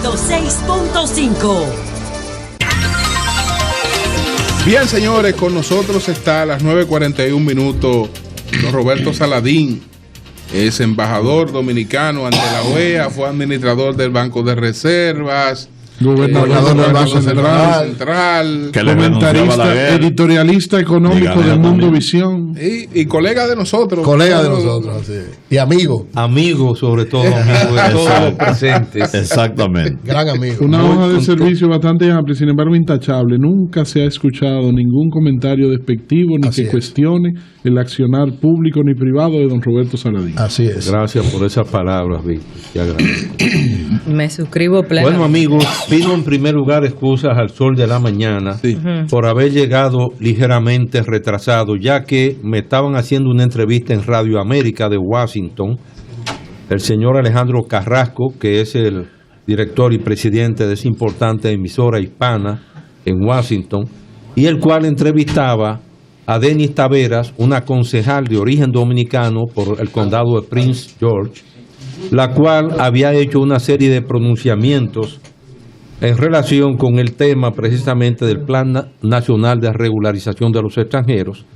106.5. Bien, señores, con nosotros está a las 9:41 minutos don Roberto Saladín. Es embajador dominicano ante la OEA, fue administrador del Banco de Reservas, gobernador del Banco Central, comentarista, editorialista económico del Mundo Visión y colega de nosotros. Colega de nosotros, sí. Y amigo. Amigo, sobre todo, amigo de todos los presentes. Exactamente. Gran amigo. Una hoja de servicio bastante amplia, sin embargo intachable. Nunca se ha escuchado ningún comentario despectivo ni que cuestione el accionar público ni privado de don Roberto Saladín. Así es. Gracias por esas palabras, Víctor. Te agradezco. Me suscribo plenamente. Bueno, amigos, pido en primer lugar excusas al Sol de la Mañana por haber llegado ligeramente retrasado, ya que me estaban haciendo una entrevista en Radio América de Washington, el señor Alejandro Carrasco, que es el director y presidente de esa importante emisora hispana en Washington, y el cual entrevistaba a Denis Taveras, una concejal de origen dominicano por el condado de Prince George, la cual había hecho una serie de pronunciamientos en relación con el tema precisamente del Plan Nacional de Regularización de los Extranjeros,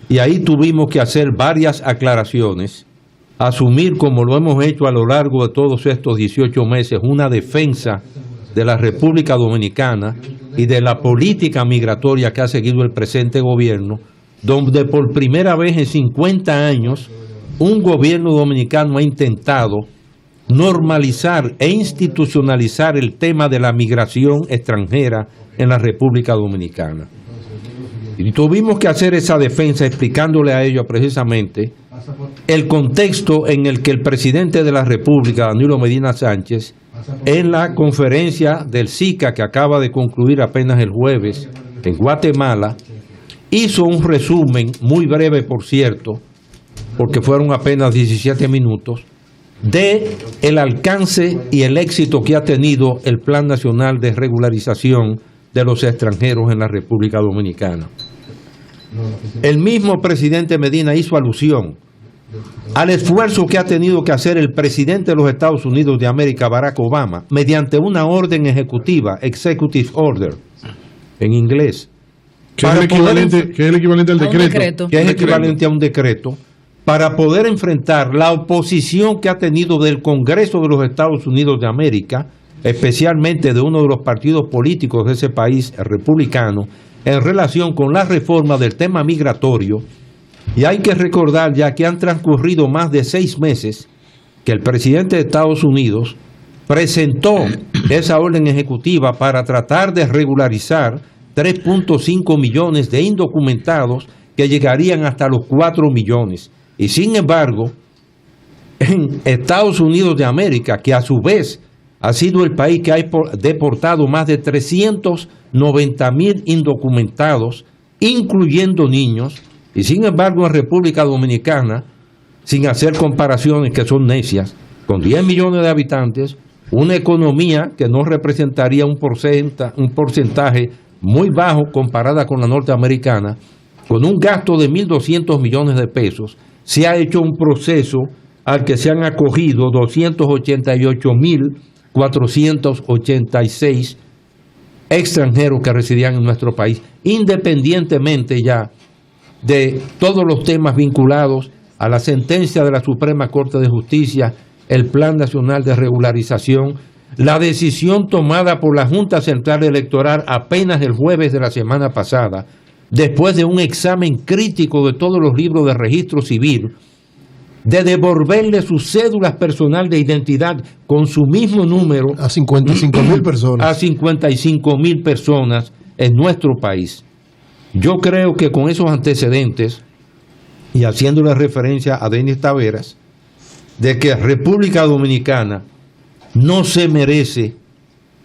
y ahí tuvimos que hacer varias aclaraciones, asumir, como lo hemos hecho a lo largo de todos estos 18 meses, una defensa de la República Dominicana y de la política migratoria que ha seguido el presente gobierno, donde por primera vez en 50 años un gobierno dominicano ha intentado normalizar e institucionalizar el tema de la migración extranjera en la República Dominicana. Y tuvimos que hacer esa defensa explicándole a ellos precisamente el contexto en el que el presidente de la República, Danilo Medina Sánchez, en la conferencia del SICA que acaba de concluir apenas el jueves en Guatemala, hizo un resumen muy breve, por cierto, porque fueron apenas 17 minutos, de el alcance y el éxito que ha tenido el Plan Nacional de Regularización de los Extranjeros en la República Dominicana. El mismo presidente Medina hizo alusión al esfuerzo que ha tenido que hacer el presidente de los Estados Unidos de América, Barack Obama, mediante una orden ejecutiva, Executive Order, en inglés, que es el equivalente al decreto. Que es equivalente a un decreto, para poder enfrentar la oposición que ha tenido del Congreso de los Estados Unidos de América, especialmente de uno de los partidos políticos de ese país, el republicano, en relación con la reforma del tema migratorio. Y hay que recordar ya que han transcurrido más de 6 meses que el presidente de Estados Unidos presentó esa orden ejecutiva para tratar de regularizar 3.5 millones de indocumentados que llegarían hasta los 4 millones. Y sin embargo, en Estados Unidos de América, que a su vez ha sido el país que ha deportado más de 390,000 indocumentados, incluyendo niños, y sin embargo en República Dominicana, sin hacer comparaciones que son necias, con 10 millones de habitantes, una economía que no representaría un porcentaje muy bajo comparada con la norteamericana, con un gasto de 1.200 millones de pesos, se ha hecho un proceso al que se han acogido 288.486 extranjeros que residían en nuestro país, independientemente ya de todos los temas vinculados a la sentencia de la Suprema Corte de Justicia, el Plan Nacional de Regularización, la decisión tomada por la Junta Central Electoral apenas el jueves de la semana pasada, después de un examen crítico de todos los libros de registro civil, de devolverle sus cédulas personal de identidad con su mismo número a 55,000 personas. A 55,000 personas en nuestro país. Yo creo que con esos antecedentes, y haciéndole referencia a Denis Taveras, de que República Dominicana no se merece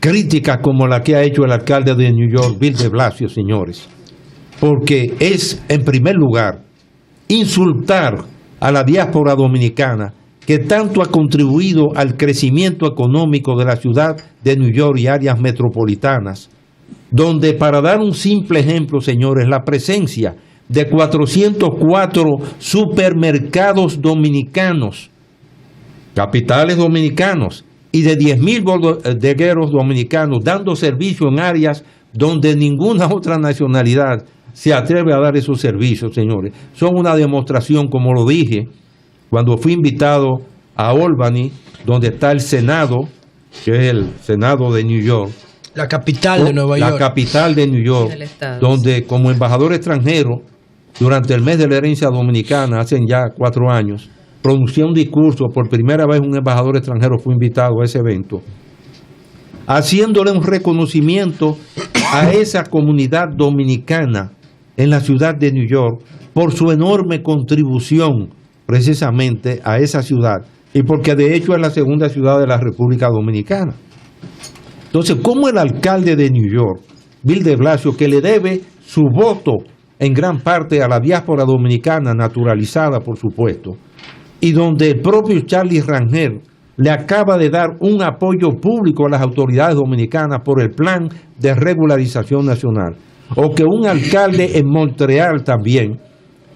críticas como la que ha hecho el alcalde de New York, Bill de Blasio, señores, porque es, en primer lugar, insultar a la diáspora dominicana que tanto ha contribuido al crecimiento económico de la ciudad de New York y áreas metropolitanas, donde, para dar un simple ejemplo, señores, la presencia de 404 supermercados dominicanos, capitales dominicanos, y de 10.000 bodegueros dominicanos dando servicio en áreas donde ninguna otra nacionalidad se atreve a dar esos servicios, señores. Son una demostración, como lo dije, cuando fui invitado a Albany, donde está el Senado, que es el Senado de New York. La capital de Nueva York. La capital de New York, donde como embajador extranjero, durante el mes de la herencia dominicana, hace ya 4 años, pronuncié un discurso. Por primera vez un embajador extranjero fue invitado a ese evento, haciéndole un reconocimiento a esa comunidad dominicana en la ciudad de New York por su enorme contribución precisamente a esa ciudad, y porque de hecho es la segunda ciudad de la República Dominicana. Entonces, ¿cómo el alcalde de New York, Bill de Blasio, que le debe su voto en gran parte a la diáspora dominicana naturalizada, por supuesto, y donde el propio Charlie Rangel le acaba de dar un apoyo público a las autoridades dominicanas por el plan de regularización nacional, o que un alcalde en Montreal también,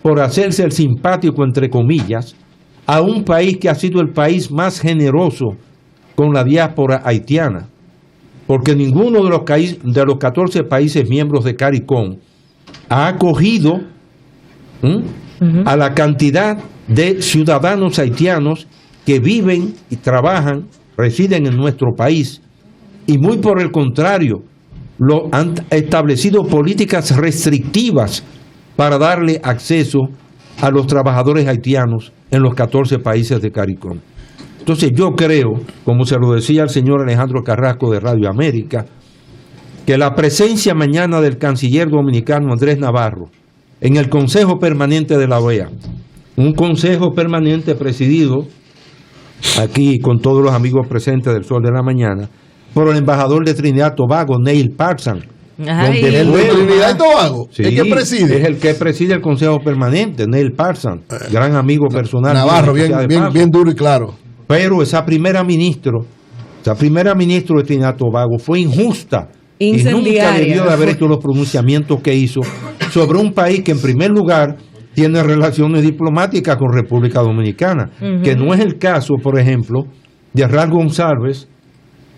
por hacerse el simpático entre comillas, a un país que ha sido el país más generoso con la diáspora haitiana, porque ninguno de los 14 países miembros de CARICOM ha acogido a la cantidad de ciudadanos haitianos que viven y trabajan, residen en nuestro país, y muy por el contrario, han establecido políticas restrictivas para darle acceso a los trabajadores haitianos en los 14 países de CARICOM. Entonces yo creo, como se lo decía el señor Alejandro Carrasco de Radio América, que la presencia mañana del canciller dominicano Andrés Navarro en el Consejo Permanente de la OEA, un consejo permanente presidido aquí con todos los amigos presentes del Sol de la Mañana, por el embajador de Trinidad y Tobago, Neil Parsons. ¿El de Trinidad y Tobago? Sí, ¿El que preside? Es el que preside el Consejo Permanente, Neil Parsons, gran amigo personal. Navarro, bien duro y claro. Pero esa primera ministra de Trinidad y Tobago fue injusta y nunca debió de haber hecho los pronunciamientos que hizo sobre un país que en primer lugar tiene relaciones diplomáticas con República Dominicana, que no es el caso, por ejemplo, de Ral González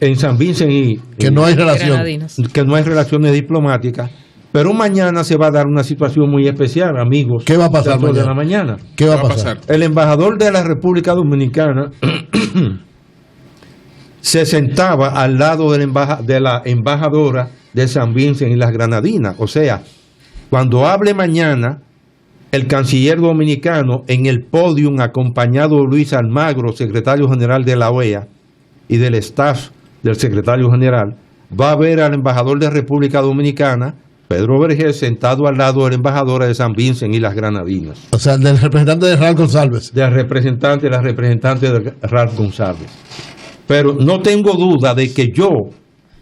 en San Vincent y que no hay relaciones diplomáticas. Pero mañana se va a dar una situación muy especial, amigos. ¿Qué va a pasar mañana? De la mañana. ¿Qué va a pasar? El embajador de la República Dominicana se sentaba al lado de la embajadora de San Vincent y las Granadinas. O sea, cuando hable mañana el canciller dominicano en el podium, acompañado de Luis Almagro, secretario general de la OEA, y del staff del secretario general, va a ver al embajador de República Dominicana, Pedro Vergés, sentado al lado de la embajadora de San Vincent y las Granadinas. O sea, del representante de Ral González. La representante de Ral González. Pero no tengo duda de que yo,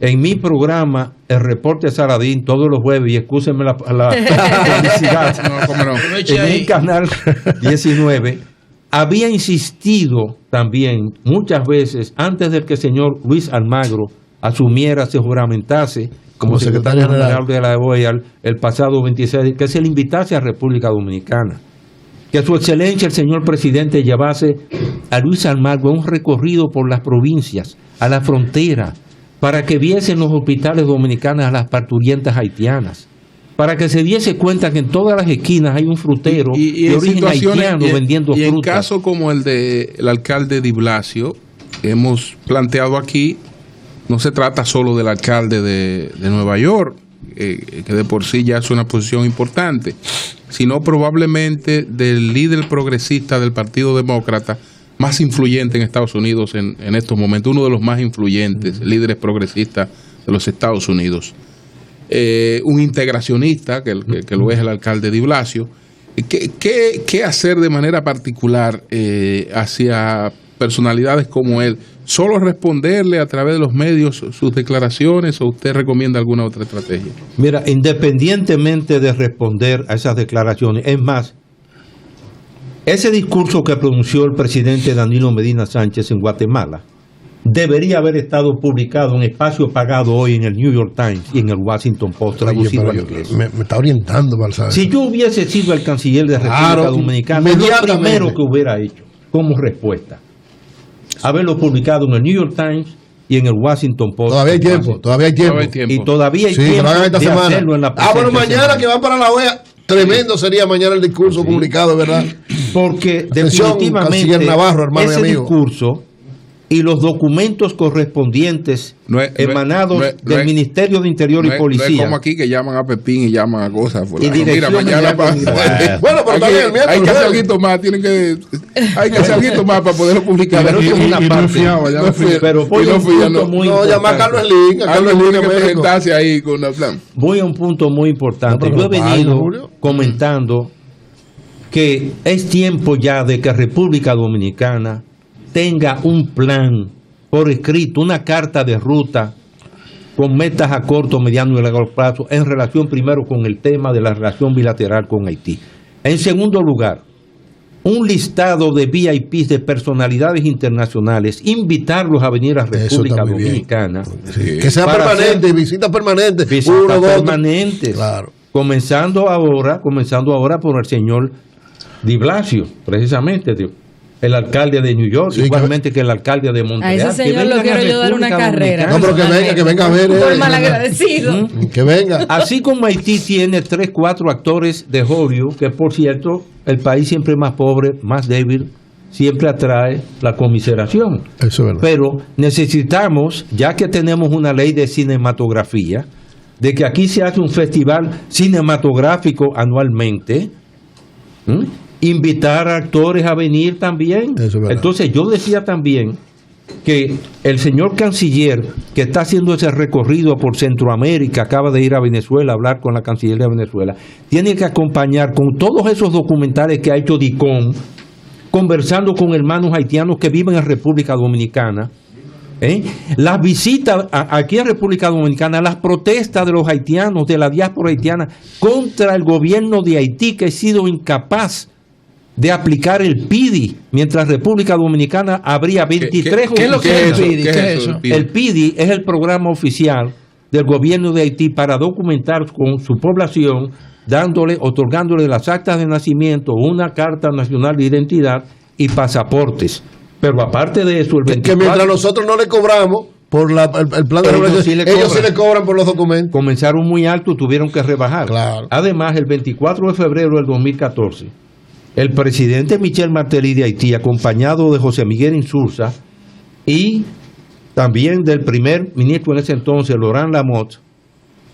en mi programa, el Reporte Saladín, todos los jueves, y excúsenme la publicidad, en mi canal 19, había insistido también muchas veces, antes de que el señor Luis Almagro asumiera, se juramentase como secretario general de la OEA el pasado 26, que se le invitase a República Dominicana, que su excelencia el señor presidente llevase a Luis Almagro a un recorrido por las provincias, a la frontera, para que viesen los hospitales dominicanos a las parturientas haitianas, para que se diese cuenta que en todas las esquinas hay un frutero de origen haitiano vendiendo frutas. Y en caso como el del alcalde Di Blasio, que hemos planteado aquí, no se trata solo del alcalde de Nueva York, que de por sí ya es una posición importante, sino probablemente del líder progresista del Partido Demócrata más influyente en Estados Unidos en estos momentos, uno de los más influyentes líderes progresistas de los Estados Unidos. Un integracionista, que lo es el alcalde Di Blasio. ¿Qué hacer de manera particular hacia personalidades como él? ¿Solo responderle a través de los medios sus declaraciones o usted recomienda alguna otra estrategia? Mira, independientemente de responder a esas declaraciones, es más, ese discurso que pronunció el presidente Danilo Medina Sánchez en Guatemala debería haber estado publicado en espacio pagado hoy en el New York Times y en el Washington Post, traducido al inglés. Me está orientando, Balsar. Si yo hubiese sido el canciller de República Dominicana, es lo primero que hubiera hecho como respuesta. haberlo publicado en el New York Times y en el Washington Post. Todavía hay tiempo, todavía hay tiempo. Y todavía hay Sí, tiempo que lo hagan esta de semana. hacerlo en la Bueno, presente mañana semana. que van para la OEA, tremendo sería mañana el discurso publicado, ¿verdad? Porque Atención, definitivamente canciller Navarro, hermano y ese amigo. discurso y los documentos correspondientes emanados del Ministerio de Interior y Policía. No es como aquí que llaman a Pepín y llaman a cosas. Y Mira, mañana Bueno, pero también el miércoles. hay que hacer algo más, hay que hacer algo más para poderlo publicar. Pero eso es una parte. Pero voy a un punto muy llama a Carlos importante. Slim. Carlos Slim tiene que presentarse ahí con el plan. Voy a un punto muy importante. No, Yo he pero venido Julio. comentando que es tiempo ya de que República Dominicana tenga un plan por escrito, una carta de ruta con metas a corto, mediano y largo plazo en relación primero con el tema de la relación bilateral con Haití. En segundo lugar, un listado de VIPs de personalidades internacionales, invitarlos a venir a República Dominicana. Que sea permanente, visita permanente. Visitas permanentes. Claro. Comenzando ahora por el señor Di Blasio, precisamente, el alcalde de New York, Sí, igualmente que el alcalde de Montreal. A ese señor que lo vengan quiero a yo dar una República carrera. No, pero que venga a ver. Por malagradecido. Que venga. Así como Haití tiene 3, 4 actores de Hollywood, que por cierto, el país siempre más pobre, más débil, siempre atrae la conmiseración. Eso es verdad. Pero necesitamos, ya que tenemos una ley de cinematografía, de que aquí se hace un festival cinematográfico anualmente, invitar a actores a venir también. Eso es verdad. Entonces yo decía también que el señor canciller que está haciendo ese recorrido por Centroamérica, acaba de ir a Venezuela a hablar con la cancillería de Venezuela, tiene que acompañar con todos esos documentales que ha hecho DICOM, conversando con hermanos haitianos que viven en República Dominicana. Las visitas aquí en República Dominicana, las protestas de los haitianos, de la diáspora haitiana contra el gobierno de Haití, que ha sido incapaz de aplicar el PIDI, mientras República Dominicana habría 23 ¿Qué es lo que es el PIDI? ¿Qué ¿Qué es eso? El PIDI es el programa oficial del gobierno de Haití para documentar con su población, otorgándole las actas de nacimiento, una carta nacional de identidad y pasaportes. Pero aparte de eso, el 24, Que mientras nosotros no le cobramos por el plan de Ellos regulación, sí le ellos sí cobran. le cobran por los documentos. comenzaron muy alto, tuvieron que rebajar. Claro. Además, el 24 de febrero del 2014, el presidente Michel Martelly de Haití, acompañado de José Miguel Insulza y también del primer ministro en ese entonces, Laurent Lamotte,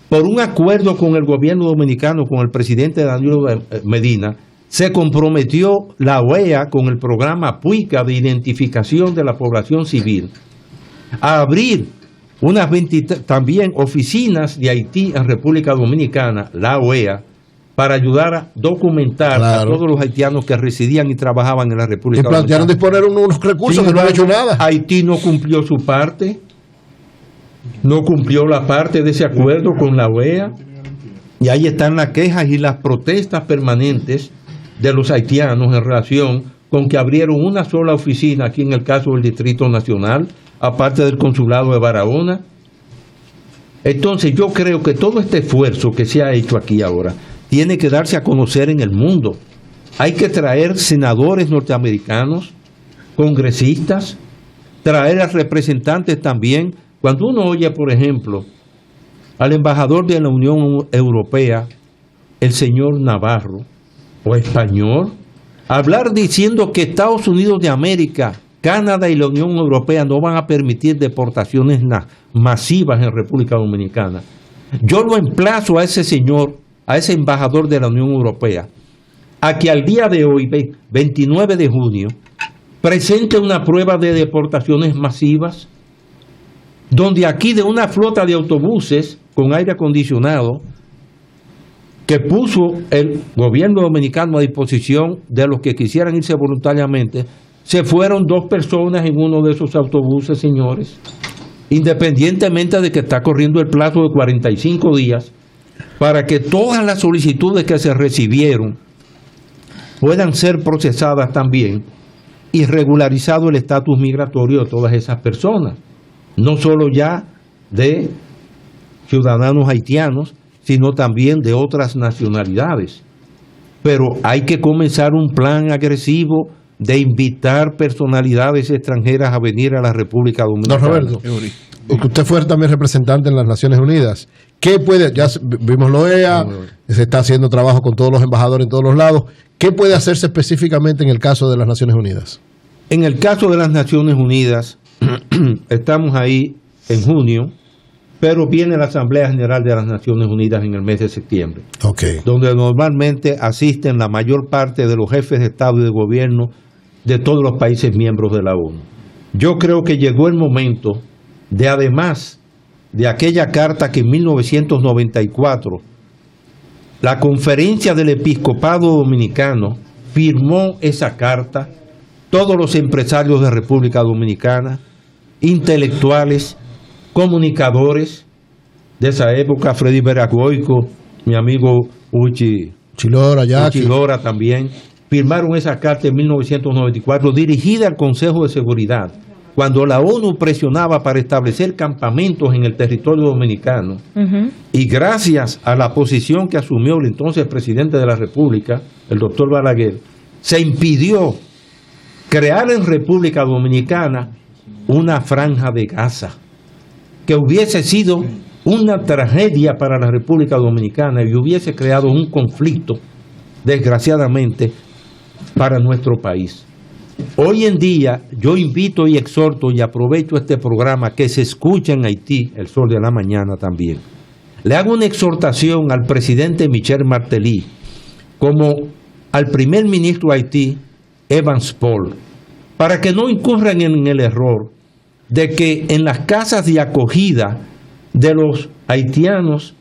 por un acuerdo con el gobierno dominicano, con el presidente Danilo Medina, se comprometió la OEA con el programa PUICA de identificación de la población civil a abrir unas 20 también oficinas de Haití en República Dominicana, la OEA, para ayudar a documentar a todos los haitianos que residían y trabajaban en la República Y plantearon Dominicana. disponer unos recursos que no han hecho nada. Haití no cumplió su parte, no cumplió la parte de ese acuerdo con la OEA, y ahí están las quejas y las protestas permanentes de los haitianos en relación con que abrieron una sola oficina aquí en el caso del Distrito Nacional, aparte del Consulado de Barahona. Entonces yo creo que todo este esfuerzo que se ha hecho aquí ahora tiene que darse a conocer en el mundo. Hay que traer senadores norteamericanos, congresistas, traer a representantes también. Cuando uno oye, por ejemplo, al embajador de la Unión Europea, el señor Navarro, o español, hablar diciendo que Estados Unidos de América, Canadá y la Unión Europea no van a permitir deportaciones masivas en República Dominicana. Yo lo emplazo a ese señor, a ese embajador de la Unión Europea, a que al día de hoy, 29 de junio, presente una prueba de deportaciones masivas, donde aquí de una flota de autobuses con aire acondicionado que puso el gobierno dominicano a disposición de los que quisieran irse voluntariamente, se fueron 2 personas en uno de esos autobuses, señores, independientemente de que está corriendo el plazo de 45 días para que todas las solicitudes que se recibieron puedan ser procesadas también y regularizado el estatus migratorio de todas esas personas, no solo ya de ciudadanos haitianos, sino también de otras nacionalidades. Pero hay que comenzar un plan agresivo de invitar personalidades extranjeras a venir a la República Dominicana. Don Roberto, usted fue también representante en las Naciones Unidas. ¿Qué puede, ya vimos la OEA, se está haciendo trabajo con todos los embajadores en todos los lados, ¿qué puede hacerse específicamente en el caso de las Naciones Unidas? En el caso de las Naciones Unidas, estamos ahí en junio, pero viene la Asamblea General de las Naciones Unidas en el mes de septiembre, donde normalmente asisten la mayor parte de los jefes de Estado y de Gobierno de todos los países miembros de la ONU. Yo creo que llegó el momento de, además de aquella carta que en 1994 la Conferencia del Episcopado Dominicano firmó esa carta, todos los empresarios de República Dominicana, intelectuales, comunicadores de esa época, Freddy Veragoico, mi amigo Uchi Lora también, firmaron esa carta en 1994 dirigida al Consejo de Seguridad, cuando la ONU presionaba para establecer campamentos en el territorio dominicano, y gracias a la posición que asumió el entonces presidente de la República, el doctor Balaguer, se impidió crear en República Dominicana una franja de Gaza, que hubiese sido una tragedia para la República Dominicana y hubiese creado un conflicto, desgraciadamente, para nuestro país. Hoy en día yo invito y exhorto y aprovecho este programa que se escucha en Haití, El Sol de la Mañana también. Le hago una exhortación al presidente Michel Martelly, como al primer ministro de Haití, Evans Paul, para que no incurran en el error de que en las casas de acogida de los haitianos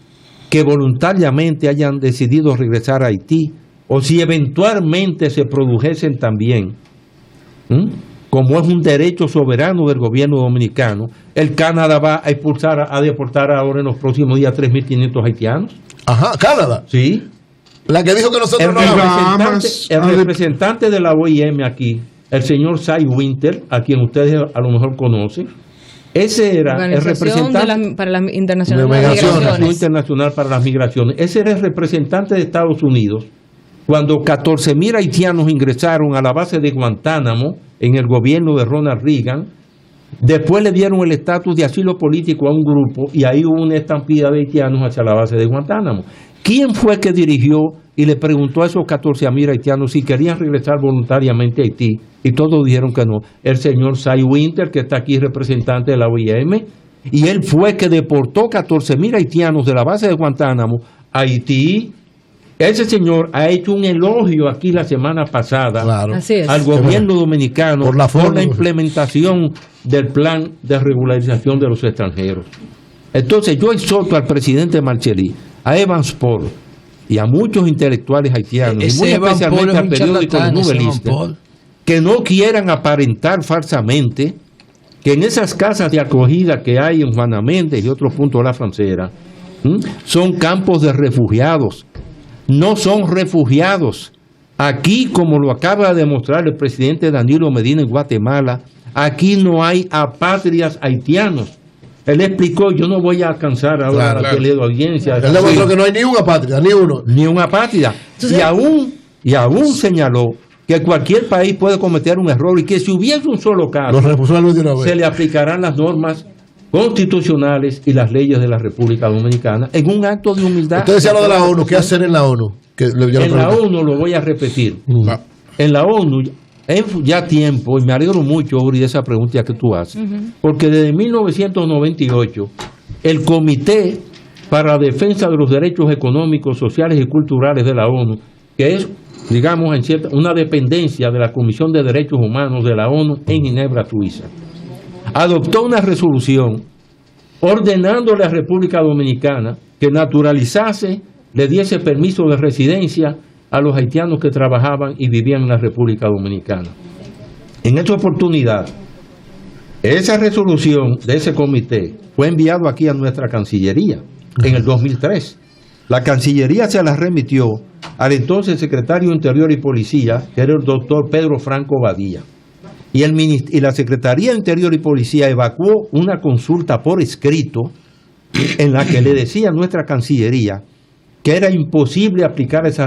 que voluntariamente hayan decidido regresar a Haití, o si eventualmente se produjesen también, como es un derecho soberano del gobierno dominicano, el Canadá va a deportar ahora en los próximos días 3.500 haitianos. Ajá, Canadá. Sí. La que dijo que nosotros el representante de la OIM aquí, el señor Cy Winter, a quien ustedes a lo mejor conocen, ese era el representante para la Internacional para las Migraciones. Ese era el representante de Estados Unidos cuando 14.000 haitianos ingresaron a la base de Guantánamo en el gobierno de Ronald Reagan. Después le dieron el estatus de asilo político a un grupo y ahí hubo una estampida de haitianos hacia la base de Guantánamo. ¿Quién fue que dirigió y le preguntó a esos 14.000 haitianos si querían regresar voluntariamente a Haití? Y todos dijeron que no. El señor Cy Winter, que está aquí representante de la OIM, y él fue que deportó 14.000 haitianos de la base de Guantánamo a Haití. Ese señor ha hecho un elogio aquí la semana pasada al gobierno dominicano por la implementación del plan de regularización de los extranjeros. Entonces yo exhorto al presidente Martelly, a Evans Paul y a muchos intelectuales haitianos, y muy especialmente al periódico de novelistas, que no quieran aparentar falsamente que en esas casas de acogida que hay en Juana Méndez y otros puntos de la frontera, son campos de refugiados. No son refugiados. Aquí, como lo acaba de demostrar el presidente Danilo Medina en Guatemala, aquí no hay apátridas haitianos. Él explicó, yo no voy a alcanzar ahora la teleaudiencia. Él demostró que no hay ni una apátrida, ni uno. Ni una apátrida. Y aún señaló que cualquier país puede cometer un error y que si hubiese un solo caso, se le aplicarán las normas constitucionales y las leyes de la República Dominicana en un acto de humildad. Usted decía lo de la ONU, ¿qué hacer en la ONU? En la ONU, lo voy a repetir, en la ONU ya tiempo, y me alegro mucho, Uri, de esa pregunta que tú haces, porque desde 1998 el Comité para la Defensa de los Derechos Económicos, Sociales y Culturales de la ONU, que es, digamos, una dependencia de la Comisión de Derechos Humanos de la ONU en Ginebra, Suiza, adoptó una resolución ordenándole a la República Dominicana que naturalizase, le diese permiso de residencia a los haitianos que trabajaban y vivían en la República Dominicana. En esta oportunidad, esa resolución de ese comité fue enviado aquí a nuestra Cancillería en el 2003. La Cancillería se la remitió al entonces secretario de Interior y Policía, que era el doctor Pedro Franco Badía. Y la Secretaría de Interior y Policía evacuó una consulta por escrito en la que le decía a nuestra Cancillería que era imposible aplicar esa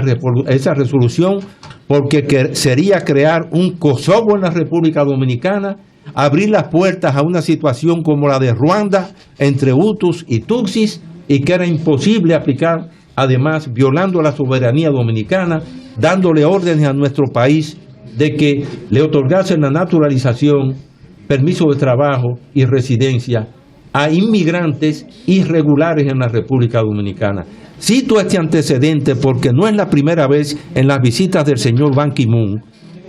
resolución porque sería crear un Kosovo en la República Dominicana, abrir las puertas a una situación como la de Ruanda entre Hutus y Tutsis, y que era imposible aplicar, además violando la soberanía dominicana, dándole órdenes a nuestro país de que le otorgasen la naturalización, permiso de trabajo y residencia a inmigrantes irregulares en la República Dominicana. Cito este antecedente porque no es la primera vez en las visitas del señor Ban Ki-moon,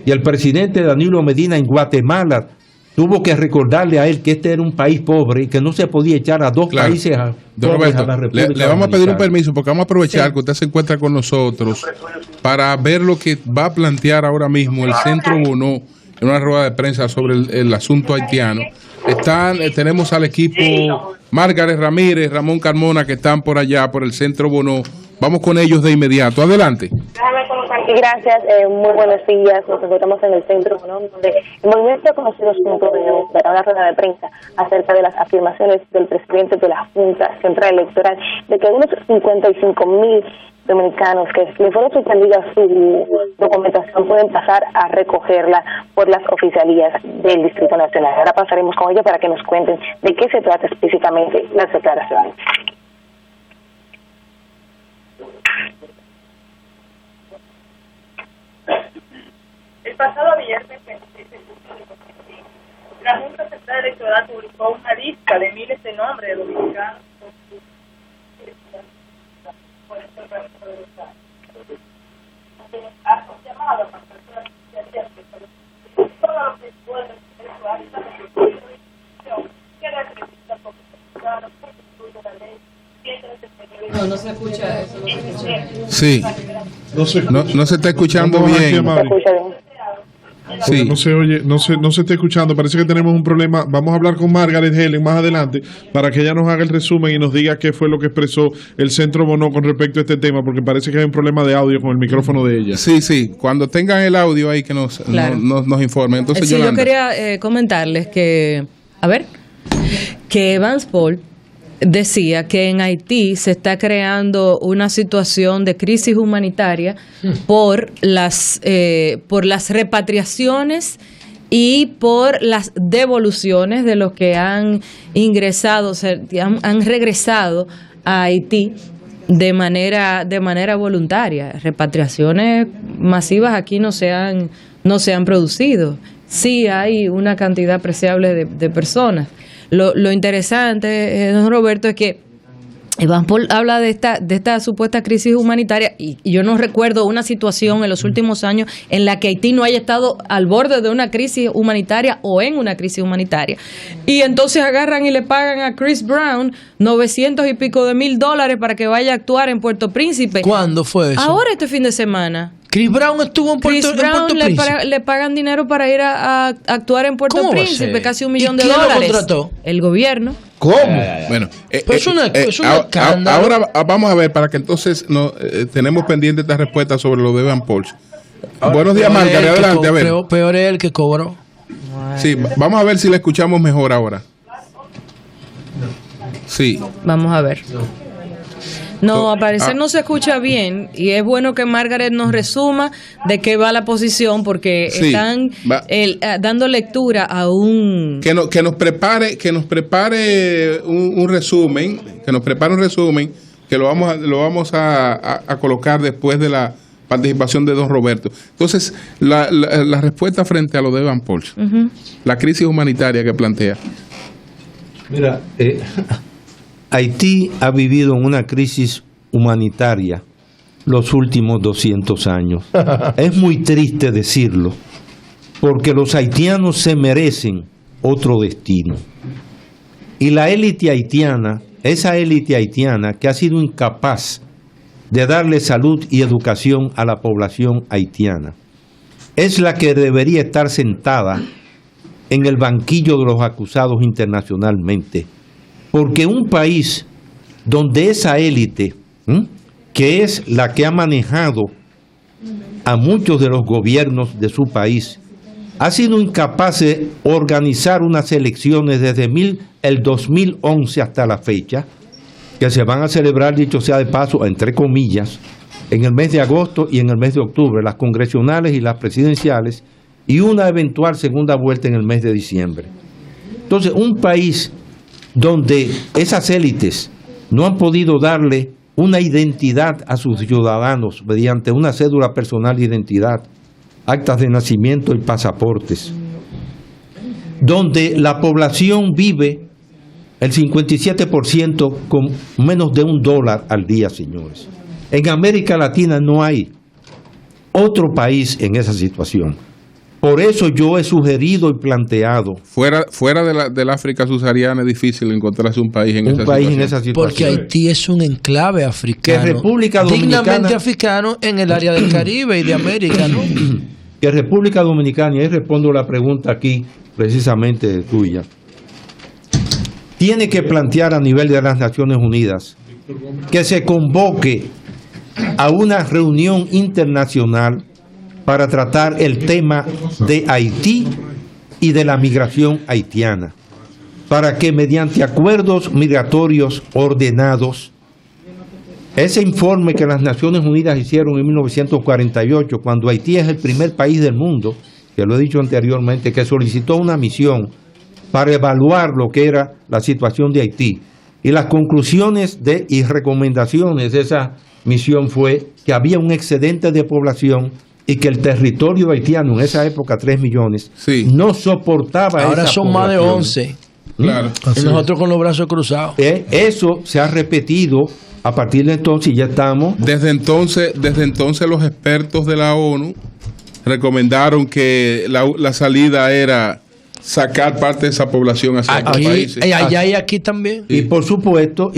y el presidente Danilo Medina en Guatemala tuvo que recordarle a él que este era un país pobre y que no se podía echar a dos países pobres a la República le vamos a pedir un Dominicana. permiso porque vamos a aprovechar que usted se encuentra con nosotros para ver lo que va a plantear ahora mismo el Centro Bono en una rueda de prensa sobre el asunto haitiano. Tenemos al equipo Margaret Ramírez, Ramón Carmona, que están por allá, por el Centro Bono. Vamos con ellos de inmediato. Adelante. Gracias, muy buenos días. Nos encontramos en el Centro Bono, donde el movimiento Conocidos Juntos dará una rueda de prensa acerca de las afirmaciones del presidente de la Junta Central Electoral de que unos 55,000 dominicanos que le fueron suspendidas su documentación pueden pasar a recogerla por las oficialías del Distrito Nacional. Ahora pasaremos con ellos para que nos cuenten de qué se trata específicamente las declaraciones. El pasado viernes, la Junta Central Electoral publicó una lista de miles de nombres de dominicanos por este organismo del Estado. Ha llamado a las personas que todo lo que puede No se escucha eso. Sí, no se está escuchando bien. Sí. No se oye, no se está escuchando. Parece que tenemos un problema. Vamos a hablar con Margaret Helen más adelante para que ella nos haga el resumen y nos diga qué fue lo que expresó el Centro Bono con respecto a este tema, porque parece que hay un problema de audio con el micrófono de ella. Sí. Cuando tengan el audio ahí que nos informen. Entonces, sí, Yolanda. yo quería comentarles que Vance Paul decía que en Haití se está creando una situación de crisis humanitaria por las repatriaciones y por las devoluciones de los que han ingresado, han regresado a Haití de manera voluntaria. Repatriaciones masivas aquí no se han producido. Sí hay una cantidad apreciable de personas. Lo interesante, don Roberto, es que Vance Paul habla de esta supuesta crisis humanitaria y yo no recuerdo una situación en los últimos años en la que Haití no haya estado al borde de una crisis humanitaria o en una crisis humanitaria. Y entonces agarran y le pagan a Chris Brown $900 y pico de $1,000 para que vaya a actuar en Puerto Príncipe. ¿Cuándo fue eso? Ahora, este fin de semana. Chris Brown estuvo en Puerto Príncipe. Le pagan dinero para ir a actuar en Puerto Príncipe, casi $1 millón. ¿Quién lo contrató? El gobierno. ¿Cómo? Bueno, es un escándalo. Ahora vamos a ver para que entonces tenemos pendiente esta respuesta sobre lo de Vance Paul. Buenos días, Margaret, adelante, a ver. Peor es el que cobró. Sí, vamos a ver si la escuchamos mejor ahora. Sí. Vamos a ver. No, al parecer no se escucha bien y es bueno que Margaret nos resuma de qué va la posición porque están dando lectura a un... Que nos prepare un resumen, que lo vamos a colocar después de la participación de don Roberto. Entonces, la respuesta frente a lo de Vance Paul, la crisis humanitaria que plantea. Mira, Haití ha vivido en una crisis humanitaria los últimos 200 años. Es muy triste decirlo, porque los haitianos se merecen otro destino. Y la élite haitiana, esa élite haitiana que ha sido incapaz de darle salud y educación a la población haitiana, es la que debería estar sentada en el banquillo de los acusados internacionalmente. Porque un país donde esa élite, que es la que ha manejado a muchos de los gobiernos de su país, ha sido incapaz de organizar unas elecciones desde el 2011 hasta la fecha, que se van a celebrar, dicho sea de paso, entre comillas, en el mes de agosto y en el mes de octubre, las congresionales y las presidenciales, y una eventual segunda vuelta en el mes de diciembre. Entonces, un país donde esas élites no han podido darle una identidad a sus ciudadanos mediante una cédula personal de identidad, actas de nacimiento y pasaportes, donde la población vive el 57% con menos de $1 al día, señores. En América Latina no hay otro país en esa situación. Por eso yo he sugerido y planteado. Fuera del África subsahariana es difícil encontrarse un país en esa situación. Porque Haití es un enclave africano. Que República Dominicana, dignamente africano en el área del Caribe y de América, ¿no? Que República Dominicana, y ahí respondo la pregunta aquí, precisamente tuya, tiene que plantear a nivel de las Naciones Unidas que se convoque a una reunión internacional para tratar el tema de Haití y de la migración haitiana, para que mediante acuerdos migratorios ordenados, ese informe que las Naciones Unidas hicieron en 1948, cuando Haití es el primer país del mundo, que lo he dicho anteriormente, que solicitó una misión para evaluar lo que era la situación de Haití, y las conclusiones y recomendaciones de esa misión fue que había un excedente de población y que el territorio haitiano, en esa época 3 millones, no soportaba ahora esa son población. más de 11. Claro. Y nosotros con los brazos cruzados. Eso se ha repetido a partir de entonces, y ya estamos. Desde entonces los expertos de la ONU recomendaron que la salida era sacar parte de esa población hacia otros países. Allá y aquí también. Y por supuesto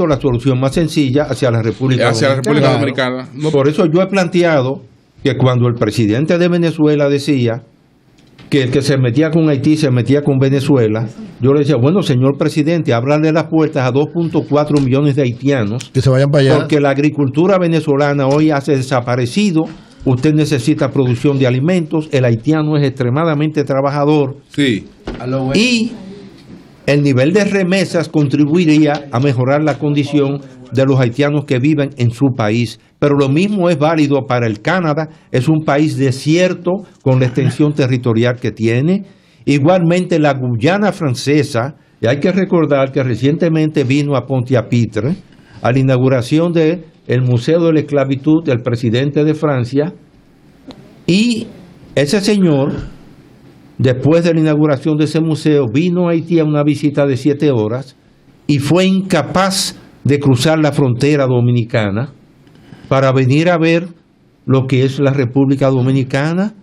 la solución más sencilla hacia la República Dominicana. No. Por eso yo he planteado que cuando el presidente de Venezuela decía que el que se metía con Haití se metía con Venezuela, yo le decía, bueno, señor presidente, ábrale las puertas a 2.4 millones de haitianos que se vayan para allá, porque la agricultura venezolana hoy ha desaparecido. Usted necesita producción de alimentos, el haitiano es extremadamente trabajador, y el nivel de remesas contribuiría a mejorar la condición de los haitianos que viven en su país. Pero lo mismo es válido para el Canadá, es un país desierto con la extensión territorial que tiene. Igualmente la Guyana francesa, y hay que recordar que recientemente vino a Pointe-à-Pitre a la inauguración de el Museo de la Esclavitud del presidente de Francia, y ese señor, después de la inauguración de ese museo, vino a Haití a una visita de 7 horas y fue incapaz de cruzar la frontera dominicana para venir a ver lo que es la República Dominicana.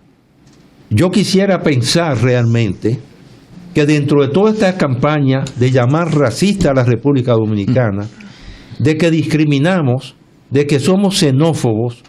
Yo quisiera pensar realmente que dentro de toda esta campaña de llamar racista a la República Dominicana, de que discriminamos, de que somos xenófobos,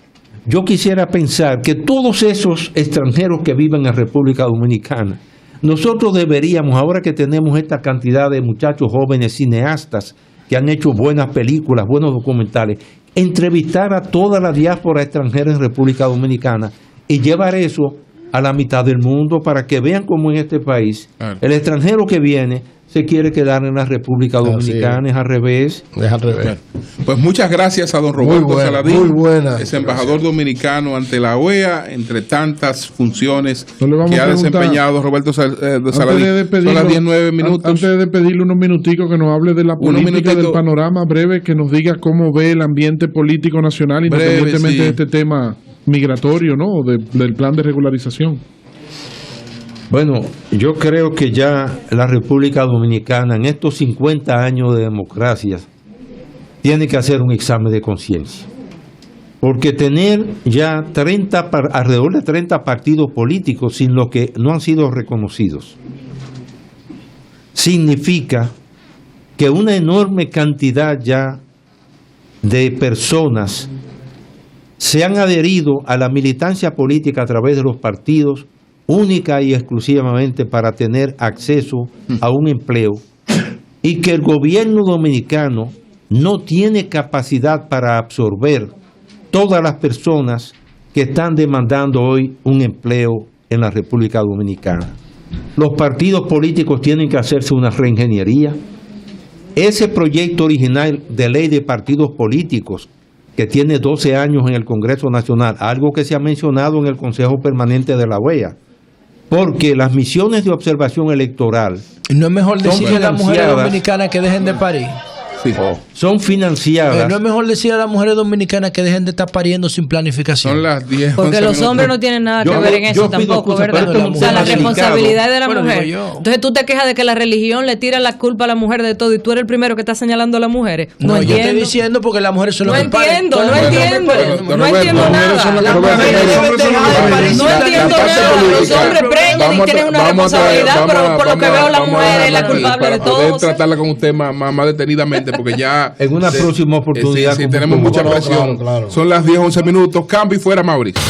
yo quisiera pensar que todos esos extranjeros que viven en República Dominicana, nosotros deberíamos, ahora que tenemos esta cantidad de muchachos jóvenes cineastas que han hecho buenas películas, buenos documentales, entrevistar a toda la diáspora extranjera en República Dominicana y llevar eso a la mitad del mundo para que vean cómo en este país el extranjero que viene se quiere quedar en la República Dominicana, es al revés. Es al revés. Pues muchas gracias a don Roberto Saladín, muy buena. es embajador dominicano ante la OEA, entre tantas funciones que ha desempeñado Roberto Saladín. Son las 19 minutos. Antes de pedirle unos minuticos que nos hable de la política, del panorama breve, que nos diga cómo ve el ambiente político nacional, independientemente de este tema migratorio, ¿no? Del plan de regularización. Bueno, yo creo que ya la República Dominicana en estos 50 años de democracia tiene que hacer un examen de conciencia. Porque tener ya alrededor de 30 partidos políticos sin los que no han sido reconocidos significa que una enorme cantidad ya de personas se han adherido a la militancia política a través de los partidos única y exclusivamente para tener acceso a un empleo, y que el gobierno dominicano no tiene capacidad para absorber todas las personas que están demandando hoy un empleo en la República Dominicana. Los partidos políticos tienen que hacerse una reingeniería, ese proyecto original de ley de partidos políticos que tiene 12 años en el Congreso Nacional, algo que se ha mencionado en el Consejo Permanente de la OEA, porque las misiones de observación electoral ¿no es mejor decirle a las mujeres financiadas. dominicanas que dejen de parir? Sí. Son financiadas. ¿No es mejor decir a las mujeres dominicanas que dejen de estar pariendo sin planificación? Son las 10. Porque 11 los minutos. hombres no tienen nada que Yo- ver en eso yo pido tampoco, excusa, ¿verdad? pero esto O sea, la es muy responsabilidad de la Bueno, mujer. digo yo. Entonces tú te quejas de que la religión le tira la culpa a la mujer de todo y tú eres el primero que está señalando a las mujeres. No, yo estoy entiendo. diciendo porque las mujeres son No las que paren. entiendo, Todas no las mujeres entiendo. Roberto, No entiendo las mujeres son nada. las que Roberto, paren. los Los hombres son los que paren. No La entiendo parte nada. Los política. hombres preñan y Vamos a tienen una vamos a responsabilidad, traer- pero vamos a- por lo que vamos a- veo la vamos a mujer es la dejarla culpable para de poder todo. tratarla con usted más detenidamente, porque ya En una próxima oportunidad, sí, como tenemos tú. mucha Claro, presión. claro. Son las 10, 11 minutos. Cambio y fuera, Mauricio.